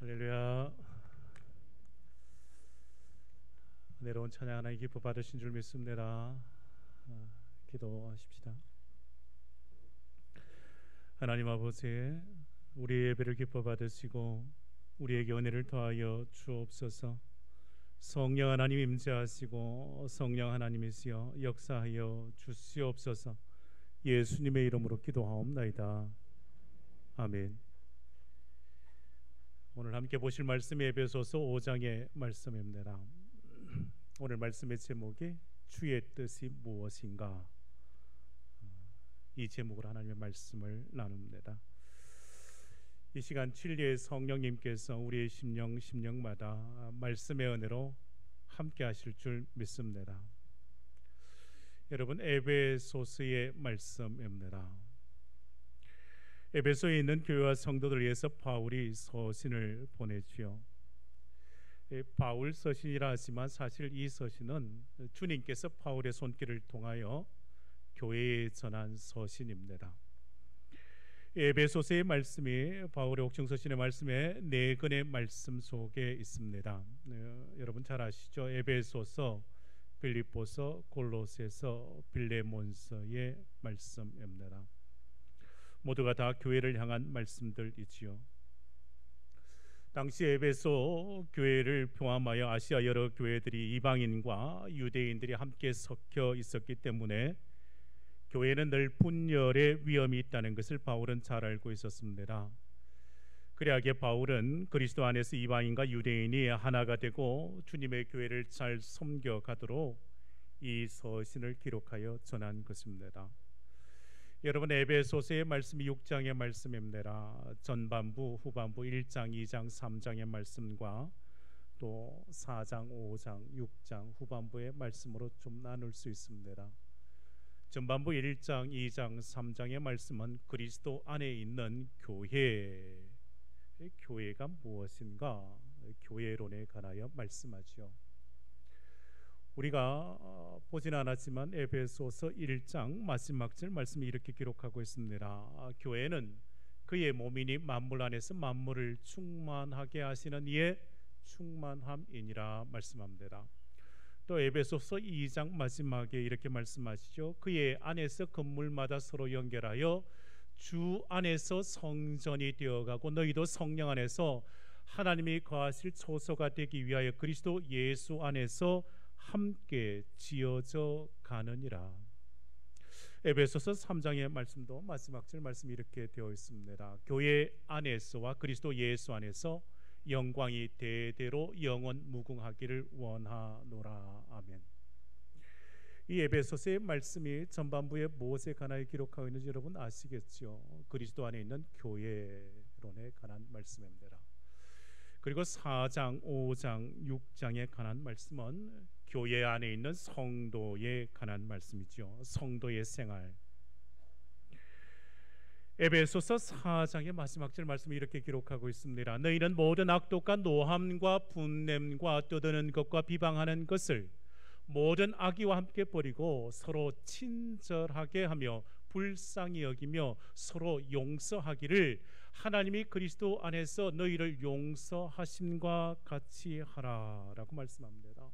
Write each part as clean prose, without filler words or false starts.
할렐루야. 내려온 찬양 하나님 기뻐 받으신 줄 믿습니다. 기도하십시다. 하나님 아버지, 우리의 예배를 기뻐 받으시고 우리에게 은혜를 더하여 주옵소서. 성령 하나님 임재하시고 성령 하나님이시여 역사하여 주시옵소서. 예수님의 이름으로 기도하옵나이다. 아멘. 오늘 함께 보실 말씀이 에베소서 5장의 말씀입니다. 오늘 말씀의 제목이 주의 뜻이 무엇인가, 이 제목으로 하나님의 말씀을 나눕니다. 이 시간 진리의 성령님께서 우리의 심령마다 말씀의 은혜로 함께 하실 줄 믿습니다. 여러분, 에베소서의 말씀입니다. 에베소에 있는 교회와 성도들을 위해서 바울이 서신을 보내지요. 바울 서신이라 하지만 사실 이 서신은 주님께서 바울의 손길을 통하여 교회에 전한 서신입니다. 에베소서의 말씀이 바울의 옥중서신의 말씀에 네 권의 말씀 속에 있습니다. 여러분 잘 아시죠? 에베소서, 빌립보서, 골로새서, 빌레몬서의 말씀입니다. 모두가 다 교회를 향한 말씀들이지요. 당시 에베소 교회를 포함하여 아시아 여러 교회들이 이방인과 유대인들이 함께 섞여 있었기 때문에 교회는 늘 분열의 위험이 있다는 것을 바울은 잘 알고 있었습니다. 그래야기에 바울은 그리스도 안에서 이방인과 유대인이 하나가 되고 주님의 교회를 잘 섬겨가도록 이 서신을 기록하여 전한 것입니다. 여러분, 에베소서의 말씀이 6장의 말씀입니다. 전반부, 후반부 1장, 2장, 3장의 말씀과 또 4장, 5장, 6장 후반부의 말씀으로 좀 나눌 수 있습니다. 전반부 1장, 2장, 3장의 말씀은 그리스도 안에 있는 교회가 무엇인가, 교회론에 관하여 말씀하지요. 우리가 보지는 않았지만 에베소서 1장 마지막 절 말씀이 이렇게 기록하고 있습니다. 교회는 그의 몸이니 만물 안에서 만물을 충만하게 하시는 이의 충만함이니라 말씀합니다. 또 에베소서 2장 마지막에 이렇게 말씀하시죠. 그의 안에서 건물마다 서로 연결하여 주 안에서 성전이 되어가고 너희도 성령 안에서 하나님이 거하실 초소가 되기 위하여 그리스도 예수 안에서 함께 지어져 가느니라. 에베소서 3장의 말씀도 마지막 절 말씀이 이렇게 되어 있습니다. 교회 안에서와 그리스도 예수 안에서 영광이 대대로 영원 무궁하기를 원하노라. 아멘. 이 에베소서의 말씀이 전반부에 무엇에 관하여 기록하고 있는지 여러분 아시겠죠? 그리스도 안에 있는 교회론에 관한 말씀입니다. 그리고 4장, 5장, 6장에 관한 말씀은 교회 안에 있는 성도에 관한 말씀이죠. 성도의 생활. 에베소서 4장의 마지막 절 말씀이 이렇게 기록하고 있습니다. 너희는 모든 악독과 노함과 분냄과 떠드는 것과 비방하는 것을 모든 악의와 함께 버리고 서로 친절하게 하며 불쌍히 여기며 서로 용서하기를 하나님이 그리스도 안에서 너희를 용서하심과 같이 하라라고 말씀합니다.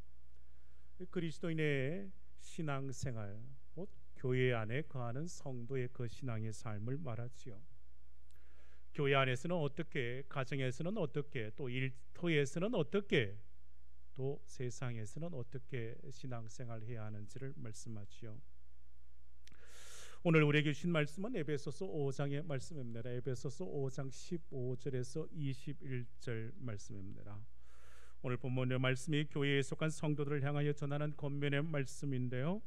그리스도인의 신앙생활, 곧 교회 안에 거하는 성도의 그 신앙의 삶을 말하지요. 교회 안에서는 어떻게, 가정에서는 어떻게, 또 일터에서는 어떻게, 또 세상에서는 어떻게 신앙생활을 해야 하는지를 말씀하지요. 오늘 우리에게 주신 말씀은 에베소서 5장의 말씀입니다. 에베소서 5장 15절에서 21절 말씀입니다. 오늘 본문의 말씀이 교회에 속한 성도들을 향하여 전하는 권면의 말씀인데요,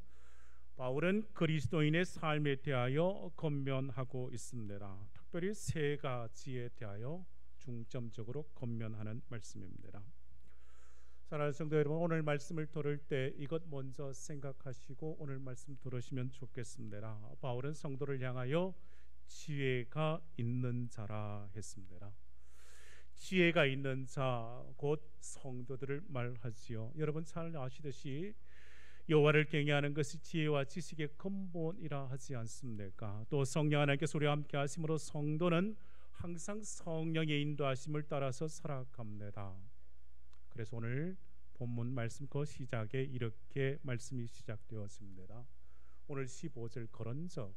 바울은 그리스도인의 삶에 대하여 권면하고 있습니다. 특별히 세 가지에 대하여 중점적으로 권면하는 말씀입니다. 사랑하는 성도 여러분, 오늘 말씀을 들을 때 이것 먼저 생각하시고 오늘 말씀 들으시면 좋겠습니다. 바울은 성도를 향하여 지혜가 있는 자라 했습니다. 지혜가 있는 자, 곧 성도들을 말하지요. 여러분 잘 아시듯이 여호와를 경외하는 것이 지혜와 지식의 근본이라 하지 않습니까? 또 성령 하나님께서 우리와 함께 하심으로 성도는 항상 성령의 인도하심을 따라서 살아갑니다. 그래서 오늘 본문 말씀 그 시작에 이렇게 말씀이 시작되었습니다. 오늘 15절 그런즉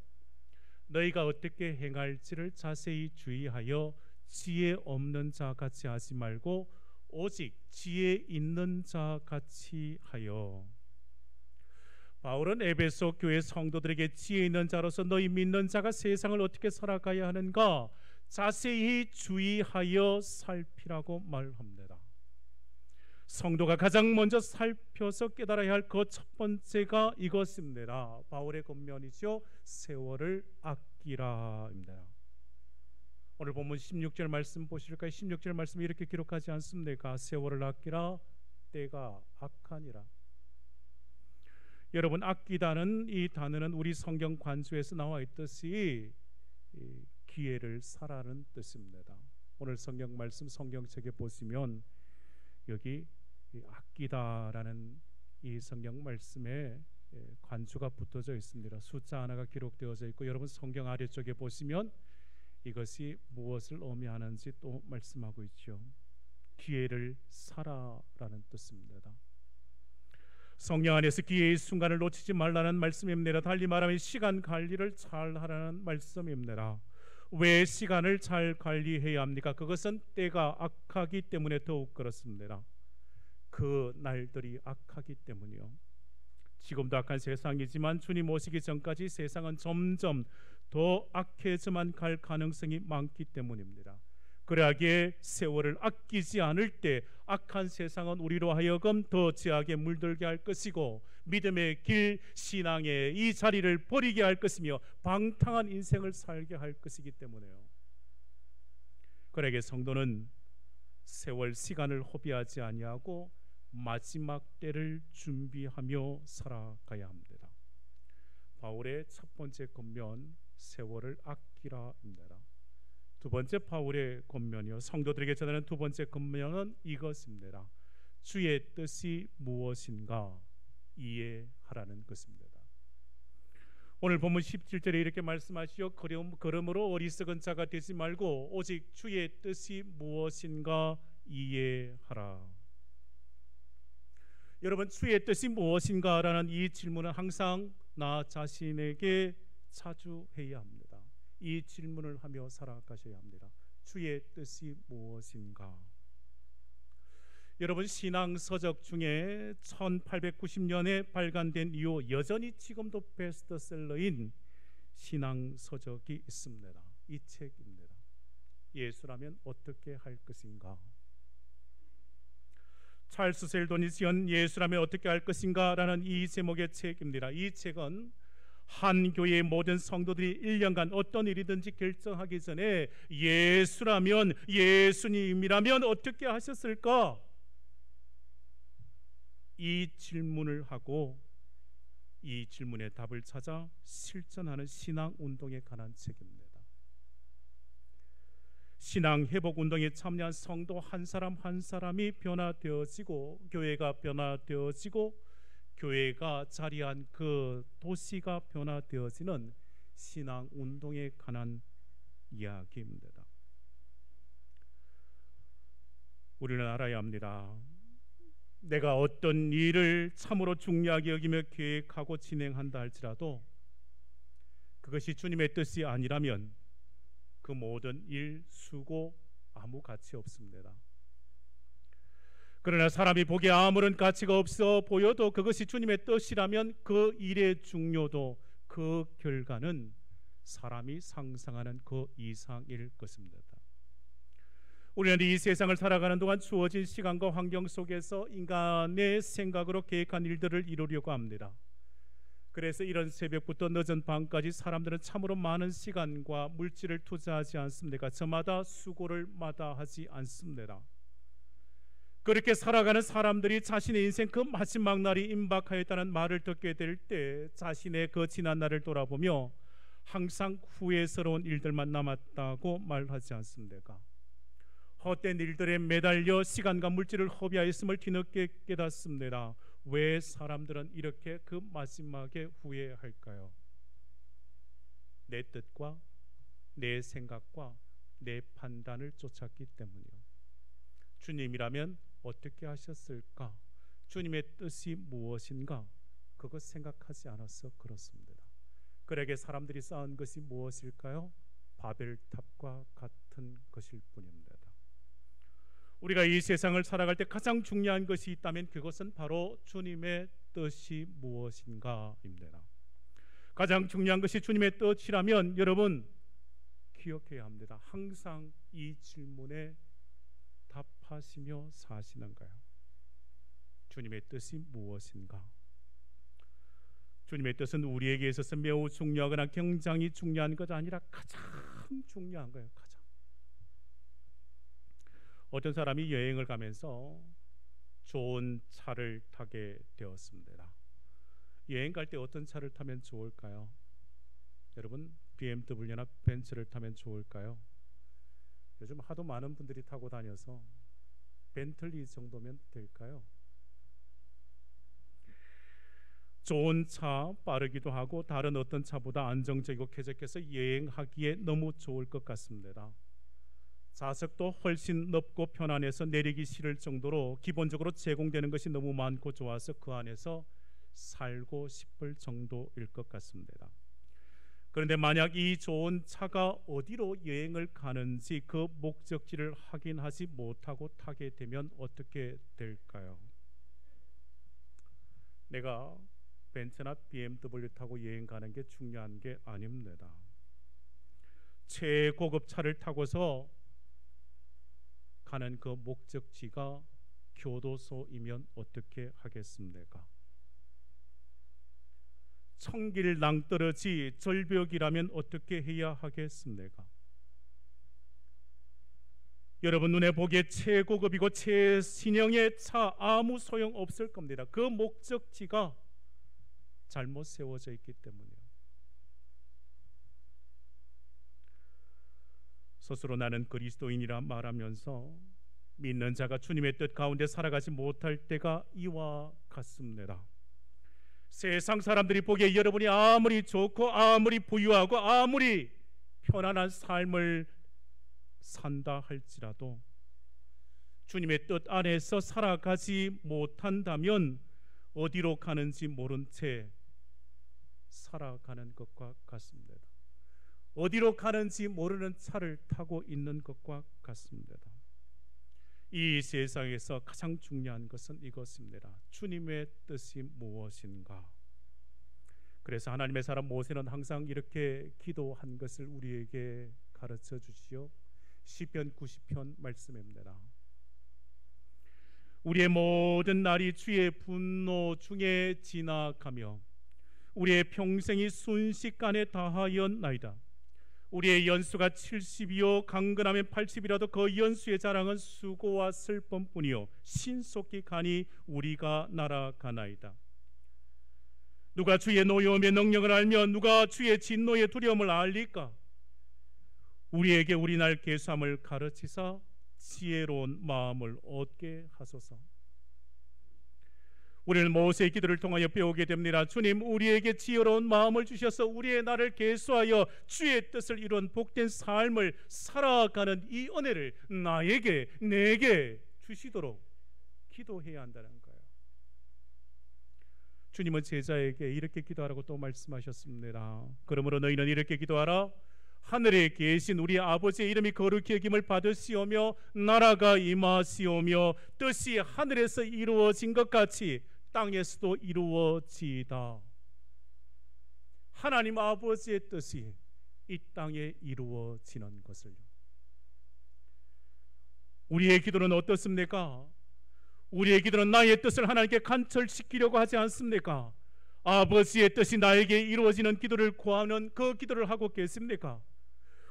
너희가 어떻게 행할지를 자세히 주의하여 지혜 없는 자 같이 하지 말고 오직 지혜 있는 자 같이 하여. 바울은 에베소 교회 성도들에게 지혜 있는 자로서 너희 믿는 자가 세상을 어떻게 살아가야 하는가 자세히 주의하여 살피라고 말합니다. 성도가 가장 먼저 살펴서 깨달아야 할 그 첫 번째가 이것입니다. 바울의 권면이죠. 세월을 아끼라입니다. 오늘 본문 16절 말씀 보실까요? 16절 말씀이 이렇게 기록하지 않습니까? 세월을 아끼라 때가 악하니라. 여러분, 아끼다는 이 단어는 우리 성경 관수에서 나와 있듯이 기회를 사라는 뜻입니다. 오늘 성경 말씀 성경책에 보시면 여기 아끼다라는 이 성경 말씀에 관주가 붙어져 있습니다. 숫자 하나가 기록되어져 있고 여러분 성경 아래쪽에 보시면 이것이 무엇을 의미하는지 또 말씀하고 있죠. 기회를 사라라는 뜻입니다. 성령 안에서 기회의 순간을 놓치지 말라는 말씀입니다. 달리 말하면 시간 관리를 잘 하라는 말씀입니다. 왜 시간을 잘 관리해야 합니까? 그것은 때가 악하기 때문에 더욱 그렇습니다. 그 날들이 악하기 때문이요. 지금도 악한 세상이지만 주님 오시기 전까지 세상은 점점 더 악해져만 갈 가능성이 많기 때문입니다. 그러하기에 세월을 아끼지 않을 때 악한 세상은 우리로 하여금 더 죄악에 물들게 할 것이고 믿음의 길, 신앙의 이 자리를 버리게 할 것이며 방탕한 인생을 살게 할 것이기 때문에요. 그러기에 성도는 세월 시간을 허비하지 아니하고 마지막 때를 준비하며 살아가야 합니다. 바울의 첫 번째 권면 세월을 아끼라입니다. 두 번째 바울의 권면이요 성도들에게 전하는 두 번째 권면은 이것입니다. 주의 뜻이 무엇인가 이해하라는 것입니다. 오늘 본문 17절에 이렇게 말씀하시오. 그러므로 어리석은 자가 되지 말고 오직 주의 뜻이 무엇인가 이해하라. 여러분, 주의 뜻이 무엇인가라는 이 질문은 항상 나 자신에게 자주 해야 합니다. 이 질문을 하며 살아가셔야 합니다. 주의 뜻이 무엇인가? 여러분, 신앙서적 중에 1890년에 발간된 이후 여전히 지금도 베스트셀러인 신앙서적이 있습니다. 이 책입니다. 예수라면 어떻게 할 것인가? 찰스 셀돈이 지은 예수라면 어떻게 할 것인가 라는 이 제목의 책입니다. 이 책은 한 교회의 모든 성도들이 1년간 어떤 일이든지 결정하기 전에 예수라면, 예수님이라면 어떻게 하셨을까? 이 질문을 하고 이 질문의 답을 찾아 실천하는 신앙 운동에 관한 책입니다. 신앙 회복 운동에 참여한 성도 한 사람 한 사람이 변화되어지고 교회가 변화되어지고 교회가 자리한 그 도시가 변화되어지는 신앙 운동에 관한 이야기입니다. 우리는 알아야 합니다. 내가 어떤 일을 참으로 중요하게 여기며 계획하고 진행한다 할지라도 그것이 주님의 뜻이 아니라면 그 모든 일, 수고 아무 가치 없습니다. 그러나 사람이 보기에 아무런 가치가 없어 보여도 그것이 주님의 뜻이라면 그 일의 중요도, 그 결과는 사람이 상상하는 그 이상일 것입니다. 우리는 이 세상을 살아가는 동안 주어진 시간과 환경 속에서 인간의 생각으로 계획한 일들을 이루려고 합니다. 그래서 이런 새벽부터 늦은 밤까지 사람들은 참으로 많은 시간과 물질을 투자하지 않습니까? 저마다 수고를 마다하지 않습니다. 그렇게 살아가는 사람들이 자신의 인생 그 마지막 날이 임박하였다는 말을 듣게 될 때 자신의 그 지난 날을 돌아보며 항상 후회스러운 일들만 남았다고 말하지 않습니까? 헛된 일들에 매달려 시간과 물질을 허비하였음을 뒤늦게 깨닫습니다. 왜 사람들은 이렇게 그 마지막에 후회할까요? 내 뜻과 내 생각과 내 판단을 쫓았기 때문이요. 주님이라면 어떻게 하셨을까? 주님의 뜻이 무엇인가? 그것 생각하지 않아서 그렇습니다. 그에게 사람들이 쌓은 것이 무엇일까요? 바벨탑과 같은 것일 뿐입니다. 우리가 이 세상을 살아갈 때 가장 중요한 것이 있다면 그것은 바로 주님의 뜻이 무엇인가입니다. 가장 중요한 것이 주님의 뜻이라면 여러분 기억해야 합니다. 항상 이 질문에 답하시며 사시는가요? 주님의 뜻이 무엇인가? 주님의 뜻은 우리에게 있어서 매우 중요하거나 굉장히 중요한 것 아니라 가장 중요한 거예요. 가장. 어떤 사람이 여행을 가면서 좋은 차를 타게 되었습니다. 여행 갈 때 어떤 차를 타면 좋을까요? 여러분 BMW나 벤츠를 타면 좋을까요? 요즘 하도 많은 분들이 타고 다녀서 벤틀리 정도면 될까요? 좋은 차, 빠르기도 하고 다른 어떤 차보다 안정적이고 쾌적해서 여행하기에 너무 좋을 것 같습니다. 좌석도 훨씬 넓고 편안해서 내리기 싫을 정도로 기본적으로 제공되는 것이 너무 많고 좋아서 그 안에서 살고 싶을 정도일 것 같습니다. 그런데 만약 이 좋은 차가 어디로 여행을 가는지 그 목적지를 확인하지 못하고 타게 되면 어떻게 될까요? 내가 벤츠나 BMW 타고 여행 가는 게 중요한 게 아닙니다. 최고급 차를 타고서 가는 그 목적지가 교도소이면 어떻게 하겠습니까? 청길 낭떠러지 절벽이라면 어떻게 해야 하겠습니까? 여러분 눈에 보기에 최고급이고 최신형의 차 아무 소용 없을 겁니다. 그 목적지가 잘못 세워져 있기 때문이에요. 스스로 나는 그리스도인이라 말하면서 믿는 자가 주님의 뜻 가운데 살아가지 못할 때가 이와 같습니다. 세상 사람들이 보기에 여러분이 아무리 좋고 아무리 부유하고 아무리 편안한 삶을 산다 할지라도 주님의 뜻 안에서 살아가지 못한다면 어디로 가는지 모른 채 살아가는 것과 같습니다. 어디로 가는지 모르는 차를 타고 있는 것과 같습니다. 이 세상에서 가장 중요한 것은 이것입니다. 주님의 뜻이 무엇인가? 그래서 하나님의 사람 모세는 항상 이렇게 기도한 것을 우리에게 가르쳐 주시오. 시편 90편 말씀입니다. 우리의 모든 날이 주의 분노 중에 지나가며 우리의 평생이 순식간에 다하였나이다. 우리의 연수가 70이요 강건하면 80이라도 그 연수의 자랑은 수고와 슬픔뿐이요 신속히 가니 우리가 날아가나이다. 누가 주의 노여움의 능력을 알며 누가 주의 진노의 두려움을 알리까? 우리에게 우리 날 계수함을 가르치사 지혜로운 마음을 얻게 하소서. 우리는 모세의 기도를 통하여 배우게 됩니다. 주님 우리에게 지혜로운 마음을 주셔서 우리의 날을 계수하여 주의 뜻을 이룬 복된 삶을 살아가는 이 은혜를 나에게 내게 주시도록 기도해야 한다는 거예요. 주님은 제자에게 이렇게 기도하라고 또 말씀하셨습니다. 그러므로 너희는 이렇게 기도하라. 하늘에 계신 우리 아버지의 이름이 거룩히 여김을 받으시오며 나라가 임하시오며 뜻이 하늘에서 이루어진 것 같이 땅에서도 이루어지이다. 하나님 아버지의 뜻이 이 땅에 이루어지는 것을요. 우리의 기도는 어떻습니까? 우리의 기도는 나의 뜻을 하나님께 간철시키려고 하지 않습니까? 아버지의 뜻이 나에게 이루어지는 기도를 구하는 그 기도를 하고 계십니까?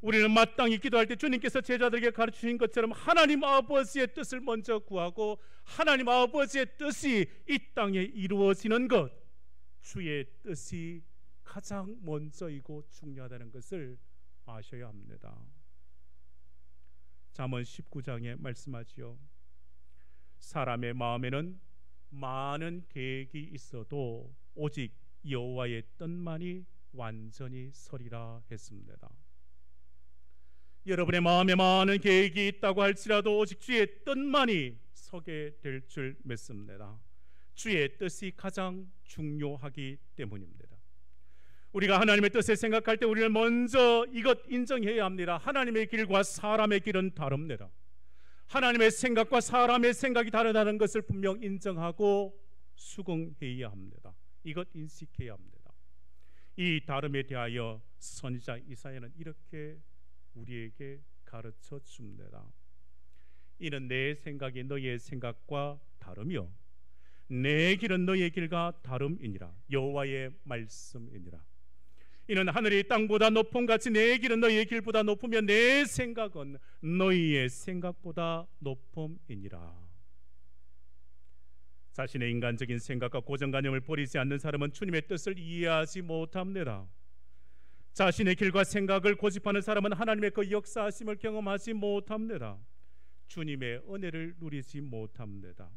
우리는 마땅히 기도할 때 주님께서 제자들에게 가르치신 것처럼 하나님 아버지의 뜻을 먼저 구하고 하나님 아버지의 뜻이 이 땅에 이루어지는 것, 주의 뜻이 가장 먼저이고 중요하다는 것을 아셔야 합니다. 잠언 19장에 말씀하지요. 사람의 마음에는 많은 계획이 있어도 오직 여호와의 뜻만이 완전히 서리라 했습니다. 여러분의 마음에 많은 계획이 있다고 할지라도 오직 주의 뜻만이 서게 될 줄 믿습니다. 주의 뜻이 가장 중요하기 때문입니다. 우리가 하나님의 뜻을 생각할 때 우리는 먼저 이것 인정해야 합니다. 하나님의 길과 사람의 길은 다릅니다. 하나님의 생각과 사람의 생각이 다르다는 것을 분명 인정하고 수긍해야 합니다. 이것 인식해야 합니다. 이 다름에 대하여 선지자 이사야는 이렇게 우리에게 가르쳐 줍니다. 이는 내 생각이 너희의 생각과 다르며 내 길은 너희의 길과 다름이니라. 여호와의 말씀이니라. 이는 하늘이 땅보다 높음 같이 내 길은 너희의 길보다 높으며 내 생각은 너희의 생각보다 높음이니라. 자신의 인간적인 생각과 고정관념을 버리지 않는 사람은 주님의 뜻을 이해하지 못합니다. 자신의 길과 생각을 고집하는 사람은 하나님의 그 역사하심을 경험하지 못합니다. 주님의 은혜를 누리지 못합니다.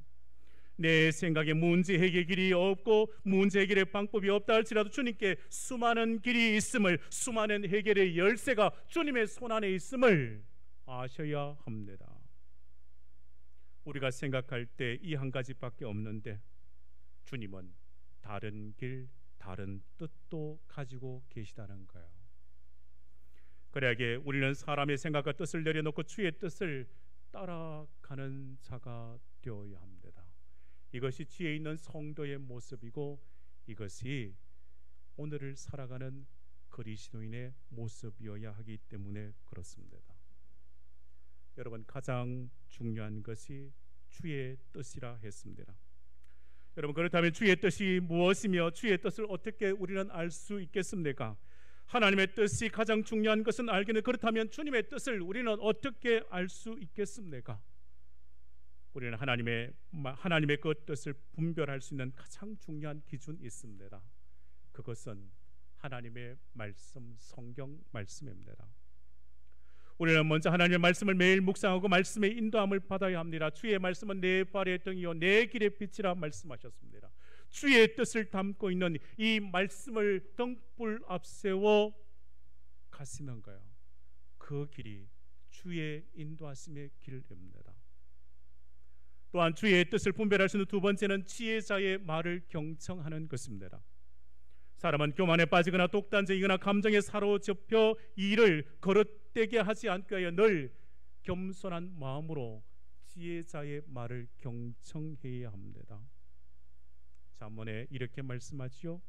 내 생각에 문제 해결 길이 없고 문제 해결의 방법이 없다 할지라도 주님께 수많은 길이 있음을, 수많은 해결의 열쇠가 주님의 손안에 있음을 아셔야 합니다. 우리가 생각할 때 이 한 가지밖에 없는데 주님은 다른 길, 다른 뜻도 가지고 계시다는 거예요. 그러기에 우리는 사람의 생각과 뜻을 내려놓고 주의 뜻을 따라가는 자가 되어야 합니다. 이것이 지혜 있는 성도의 모습이고 이것이 오늘을 살아가는 그리스도인의 모습이어야 하기 때문에 그렇습니다. 여러분, 가장 중요한 것이 주의 뜻이라 했습니다. 여러분, 그렇다면 주의 뜻이 무엇이며 주의 뜻을 어떻게 우리는 알 수 있겠습니까? 하나님의 뜻이 가장 중요한 것은 알겠는데 그렇다면 주님의 뜻을 우리는 어떻게 알 수 있겠습니까? 우리는 하나님의 그 뜻을 분별할 수 있는 가장 중요한 기준이 있습니다. 그것은 하나님의 말씀, 성경 말씀입니다. 우리는 먼저 하나님의 말씀을 매일 묵상하고 말씀의 인도함을 받아야 합니다. 주의 말씀은 내 발의 등이요 내 길의 빛이라 말씀하셨습니다. 주의 뜻을 담고 있는 이 말씀을 등불 앞세워 가시는 거예요. 그 길이 주의 인도하심의 길입니다. 또한 주의 뜻을 분별할 수 있는 두 번째는 지혜자의 말을 경청하는 것입니다. 사람은 교만에 빠지거나 독단적이거나 감정에 사로잡혀 일을 거릇되게 하지 않게 하여 늘 겸손한 마음으로 지혜자의 말을 경청해야 합니다. 잠언에 이렇게 말씀하지요.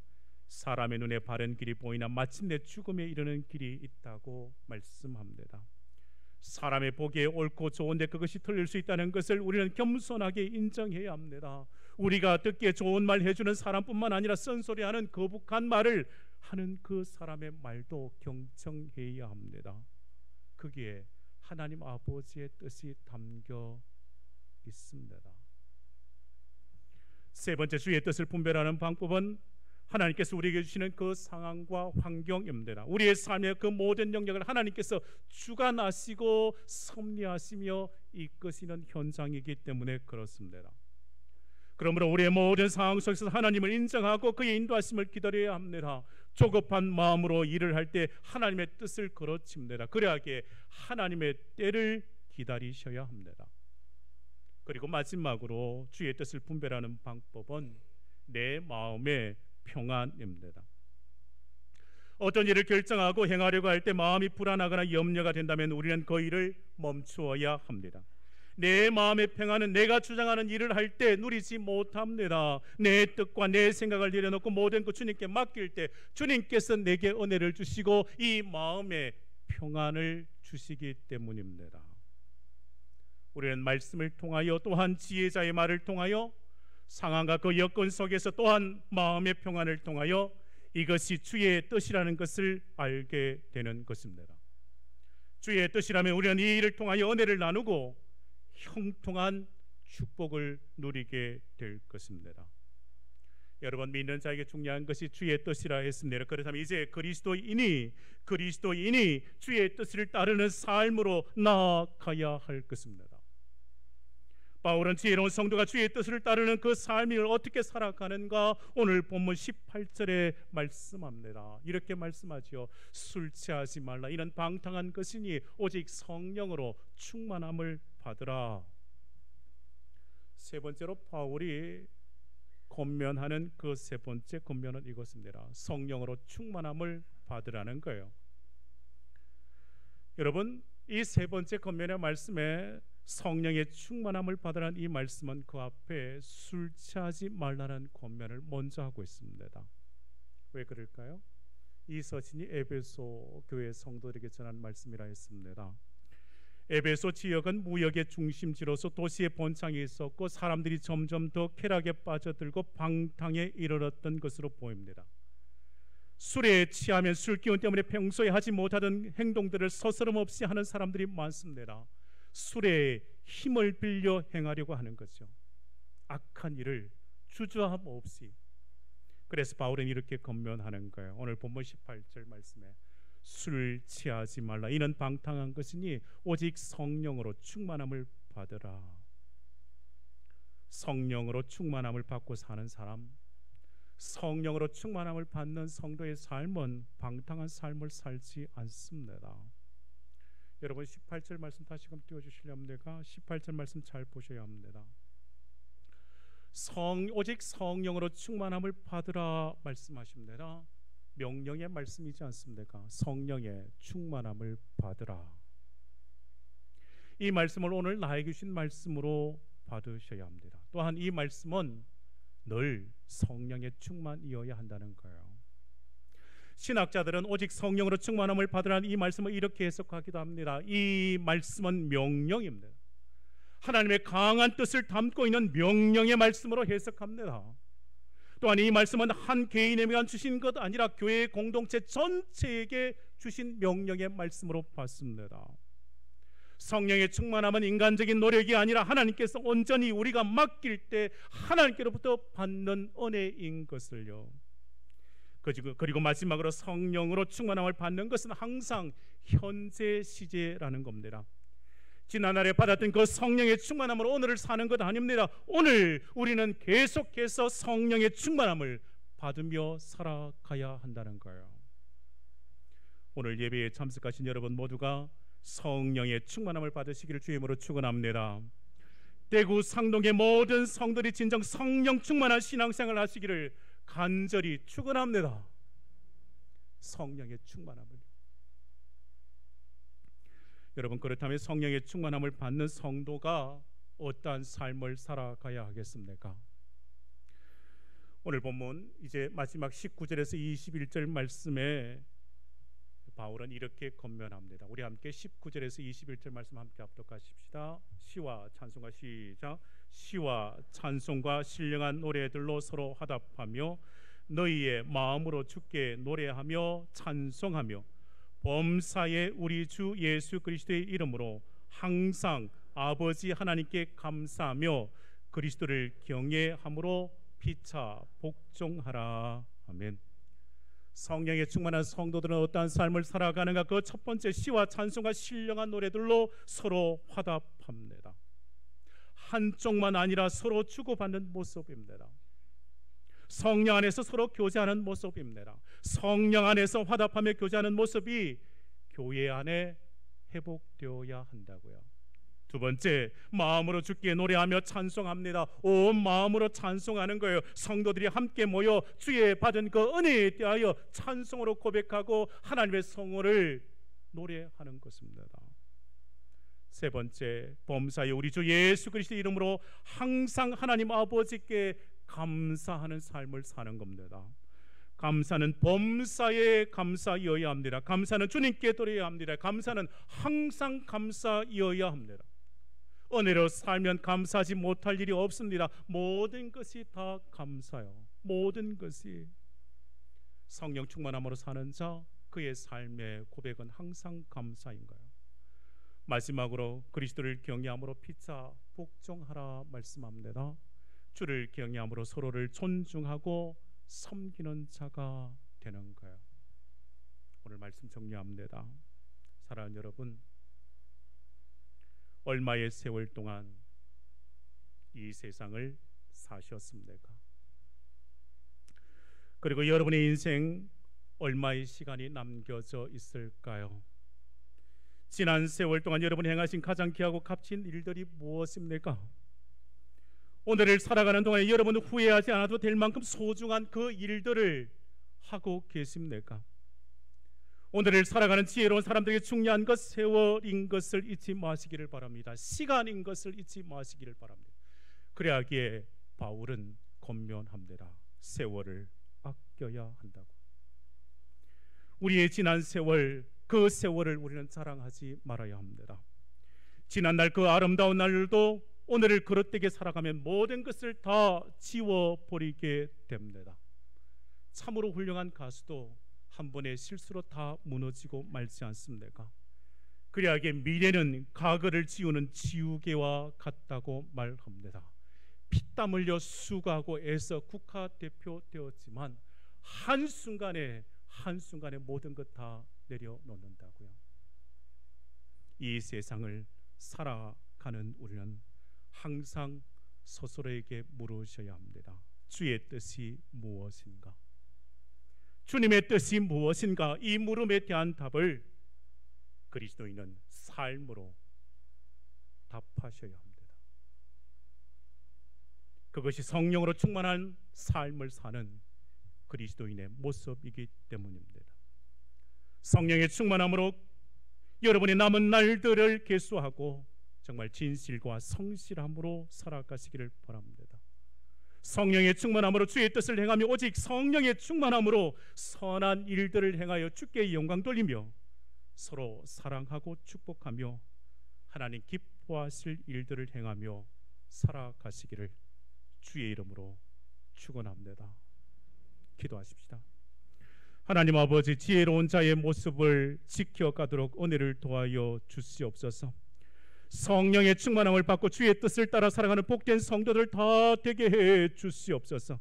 사람의 눈에 바른 길이 보이나 마침내 죽음에 이르는 길이 있다고 말씀합니다. 사람의 보기에 옳고 좋은데 그것이 틀릴 수 있다는 것을 우리는 겸손하게 인정해야 합니다. 우리가 듣기에 좋은 말 해주는 사람뿐만 아니라 쓴소리하는 거북한 말을 하는 그 사람의 말도 경청해야 합니다. 거기에 하나님 아버지의 뜻이 담겨 있습니다. 세 번째, 주의 뜻을 분별하는 방법은 하나님께서 우리에게 주시는 그 상황과 환경입니다. 우리의 삶의 그 모든 영역을 하나님께서 주관하시고 섭리하시며 이끄시는 현장이기 때문에 그렇습니다. 그러므로 우리의 모든 상황 속에서 하나님을 인정하고 그의 인도하심을 기다려야 합니다. 조급한 마음으로 일을 할 때 하나님의 뜻을 걸어칩니다. 그래야기에 하나님의 때를 기다리셔야 합니다. 그리고 마지막으로 주의 뜻을 분별하는 방법은 내 마음의 평안입니다. 어떤 일을 결정하고 행하려고 할 때 마음이 불안하거나 염려가 된다면 우리는 그 일을 멈추어야 합니다. 내 마음의 평안은 내가 주장하는 일을 할 때 누리지 못합니다. 내 뜻과 내 생각을 내려놓고 모든 것 주님께 맡길 때 주님께서 내게 은혜를 주시고 이 마음의 평안을 주시기 때문입니다. 우리는 말씀을 통하여 또한 지혜자의 말을 통하여 상황과 그 여건 속에서 또한 마음의 평안을 통하여 이것이 주의 뜻이라는 것을 알게 되는 것입니다. 주의 뜻이라면 우리는 이 일을 통하여 은혜를 나누고 형통한 축복을 누리게 될 것입니다. 여러분, 믿는 자에게 중요한 것이 주의 뜻이라 했습니다. 그렇다면 이제 그리스도인이 주의 뜻을 따르는 삶으로 나아가야 할 것입니다. 바울은 지혜로운 성도가 주의 뜻을 따르는 그 삶을 어떻게 살아가는가 오늘 본문 18절에 말씀합니다. 이렇게 말씀하지요. 술 취하지 말라. 이는 방탕한 것이니 오직 성령으로 충만함을 받으라. 세 번째로 바울이 권면하는 그 세 번째 권면은 이것입니다. 성령으로 충만함을 받으라는 거예요. 여러분, 이 세 번째 권면의 말씀에 성령의 충만함을 받으라는 이 말씀은 그 앞에 술 취하지 말라는 권면을 먼저 하고 있습니다. 왜 그럴까요? 이 서신이 에베소 교회 성도들에게 전한 말씀이라 했습니다. 에베소 지역은 무역의 중심지로서 도시의 본창이 있었고 사람들이 점점 더 쾌락에 빠져들고 방탕에 이르렀던 것으로 보입니다. 술에 취하면 술 기운 때문에 평소에 하지 못하던 행동들을 서스럼 없이 하는 사람들이 많습니다. 술의 힘을 빌려 행하려고 하는 거죠. 악한 일을 주저함 없이. 그래서 바울은 이렇게 권면하는 거예요. 오늘 본문 18절 말씀에 술 취하지 말라. 이는 방탕한 것이니 오직 성령으로 충만함을 받으라. 성령으로 충만함을 받고 사는 사람, 성령으로 충만함을 받는 성도의 삶은 방탕한 삶을 살지 않습니다. 여러분 18절 말씀 다시금 띄워주시려면 내가 18절 말씀 잘 보셔야 합니다. 오직 성령으로 충만함을 받으라 말씀하십니다. 명령의 말씀이지 않습니까? 성령의 충만함을 받으라. 이 말씀을 오늘 나에게 주신 말씀으로 받으셔야 합니다. 또한 이 말씀은 늘 성령의 충만이어야 한다는 거예요. 신학자들은 오직 성령으로 충만함을 받으라는 이 말씀을 이렇게 해석하기도 합니다. 이 말씀은 명령입니다. 하나님의 강한 뜻을 담고 있는 명령의 말씀으로 해석합니다. 또한 이 말씀은 한 개인에게만 주신 것 아니라 교회 공동체 전체에게 주신 명령의 말씀으로 봤습니다. 성령의 충만함은 인간적인 노력이 아니라 하나님께서 온전히 우리가 맡길 때 하나님께로부터 받는 은혜인 것을요. 그리고 마지막으로 성령으로 충만함을 받는 것은 항상 현재 시제라는 겁니다. 지난날에 받았던 그 성령의 충만함으로 오늘을 사는 것 아닙니다. 오늘 우리는 계속해서 성령의 충만함을 받으며 살아가야 한다는 거예요. 오늘 예배에 참석하신 여러분 모두가 성령의 충만함을 받으시기를 주임으로 축원합니다. 대구 상동의 모든 성도들이 진정 성령 충만한 신앙생활을 하시기를 간절히 축원합니다. 성령의 충만함을. 여러분, 그렇다면 성령의 충만함을 받는 성도가 어떠한 삶을 살아가야 하겠습니까? 오늘 본문 이제 마지막 19절에서 21절 말씀에 바울은 이렇게 권면합니다. 우리 함께 19절에서 21절 말씀 함께 합독하십시다. 시와 찬송가 시작. 시와 찬송과 신령한 노래들로 서로 화답하며 너희의 마음으로 주께 노래하며 찬송하며 범사의 우리 주 예수 그리스도의 이름으로 항상 아버지 하나님께 감사하며 그리스도를 경외함으로 피차 복종하라. 아멘. 성령에 충만한 성도들은 어떠한 삶을 살아가는가? 그 첫 번째 시와 찬송과 신령한 노래들로 서로 화답합니다. 한쪽만 아니라 서로 주고받는 모습입니다. 성령 안에서 서로 교제하는 모습입니다. 성령 안에서 화답하며 교제하는 모습이 교회 안에 회복되어야 한다고요. 두 번째, 마음으로 주께 노래하며 찬송합니다. 온 마음으로 찬송하는 거예요. 성도들이 함께 모여 주의 받은 그 은혜에 대하여 찬송으로 고백하고 하나님의 성호를 노래하는 것입니다. 세 번째, 범사의 우리 주 예수 그리스도의 이름으로 항상 하나님 아버지께 감사하는 삶을 사는 겁니다. 감사는 범사에 감사이어야 합니다. 감사는 주님께 드려야 합니다. 감사는 항상 감사이어야 합니다. 은혜로 살면 감사하지 못할 일이 없습니다. 모든 것이 다 감사요. 모든 것이. 성령 충만함으로 사는 자, 그의 삶의 고백은 항상 감사인 거예요. 마지막으로 그리스도를 경외함으로 피차 복종하라 말씀합니다. 주를 경외함으로 서로를 존중하고 섬기는 자가 되는 거예요. 오늘 말씀 정리합니다. 사랑하는 여러분, 얼마의 세월 동안 이 세상을 사셨습니까? 그리고 여러분의 인생 얼마의 시간이 남겨져 있을까요? 지난 세월 동안 여러분이 행하신 가장 귀하고 값진 일들이 무엇입니까? 오늘을 살아가는 동안에 여러분은 후회하지 않아도 될 만큼 소중한 그 일들을 하고 계십니까? 오늘을 살아가는 지혜로운 사람들에게 중요한 것, 세월인 것을 잊지 마시기를 바랍니다. 시간인 것을 잊지 마시기를 바랍니다. 그래야기에 바울은 권면합니다. 세월을 아껴야 한다고. 우리의 지난 세월, 그 세월을 우리는 자랑하지 말아야 합니다. 지난날 그 아름다운 날도 오늘을 그릇되게 살아가면 모든 것을 다 지워버리게 됩니다. 참으로 훌륭한 가수도 한 번의 실수로 다 무너지고 말지 않습니까? 그래야기에 미래는 과거를 지우는 지우개와 같다고 말합니다. 피땀 흘려 수고하고 애써 국가대표 되었지만 한순간에 모든 것 다 내려놓는다고요. 이 세상을 살아가는 우리는 항상 스스로에게 물으셔야 합니다. 주의 뜻이 무엇인가? 주님의 뜻이 무엇인가? 이 물음에 대한 답을 그리스도인은 삶으로 답하셔야 합니다. 그것이 성령으로 충만한 삶을 사는 그리스도인의 모습이기 때문입니다. 성령의 충만함으로 여러분의 남은 날들을 계수하고 정말 진실과 성실함으로 살아가시기를 바랍니다. 성령의 충만함으로 주의 뜻을 행하며 오직 성령의 충만함으로 선한 일들을 행하여 주께 영광 돌리며 서로 사랑하고 축복하며 하나님 기뻐하실 일들을 행하며 살아가시기를 주의 이름으로 축원합니다. 기도하십시다. 하나님 아버지, 지혜로운 자의 모습을 지켜가도록 은혜를 도하여 주시옵소서. 성령의 충만함을 받고 주의 뜻을 따라 살아가는 복된 성도들 다 되게 해 주시옵소서.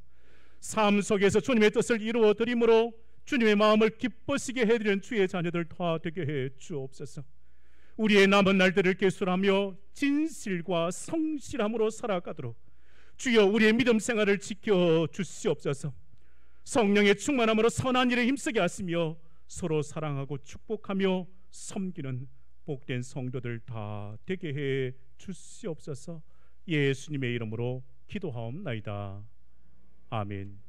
삶 속에서 주님의 뜻을 이루어 드림으로 주님의 마음을 기쁘시게 해드리는 주의 자녀들 다 되게 해 주옵소서. 우리의 남은 날들을 계술하며 진실과 성실함으로 살아가도록 주여 우리의 믿음 생활을 지켜 주시옵소서. 성령의 충만함으로 선한 일에 힘쓰게 하시며 서로 사랑하고 축복하며 섬기는 복된 성도들 다 되게 해 주시옵소서. 예수님의 이름으로 기도하옵나이다. 아멘.